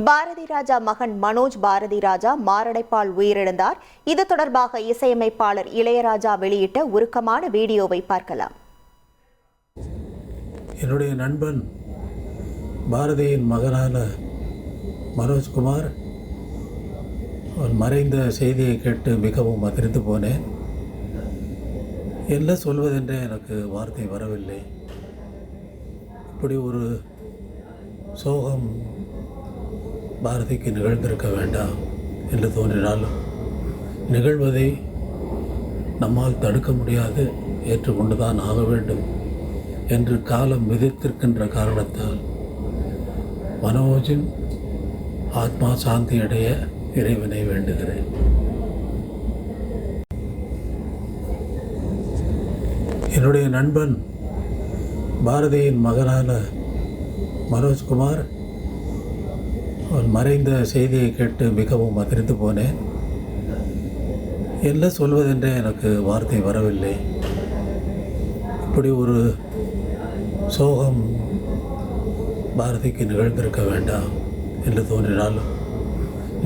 பாரதி ராஜா மகன் மனோஜ் பாரதி ராஜா மாரடைப்பால் உயிரிழந்தார். இது தொடர்பாக இசையமைப்பாளர் இளையராஜா வெளியிட்ட உருக்கமான வீடியோவை பார்க்கலாம். என்னுடைய நண்பன் பாரதியின் மகனான மனோஜ்குமார் அவன் மறைந்த செய்தியை கேட்டு மிகவும் அதிர்ந்து போனேன். என்ன சொல்வதென்றே எனக்கு வார்த்தை வரவில்லை. இப்படி ஒரு சோகம் பாரதிக்கு நிகழ்ந்திருக்க வேண்டாம் என்று தோன்றினாலும் நிகழ்வதை நம்மால் தடுக்க முடியாது, ஏற்றுக்கொண்டுதான் ஆக வேண்டும் என்று காலம் விதித்திருக்கின்ற காரணத்தால் மனோஜின் ஆத்மா சாந்தி அடைய இறைவனை வேண்டுகிறேன். என்னுடைய நண்பன் பாரதியின் மகனான மனோஜ்குமார் அவன் மறைந்த செய்தியை கேட்டு மிகவும் அதிர்ந்து போனேன். என்ன சொல்வதென்றே எனக்கு வார்த்தை வரவில்லை. இப்படி ஒரு சோகம் பாரதிக்கு நிகழ்ந்திருக்க வேண்டாம் என்று தோன்றினாலும்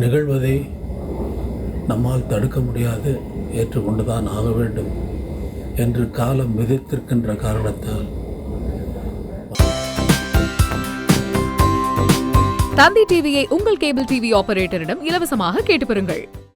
நிகழ்வதை நம்மால் தடுக்க முடியாது, ஏற்றுக்கொண்டுதான் ஆக வேண்டும் என்று காலம் விதித்திருக்கின்ற காரணத்தால் தந்தி டிவியை உங்கள் கேபிள் டிவி ஆபரேட்டரிடம் இலவசமாக கேட்டு பெறுங்கள்.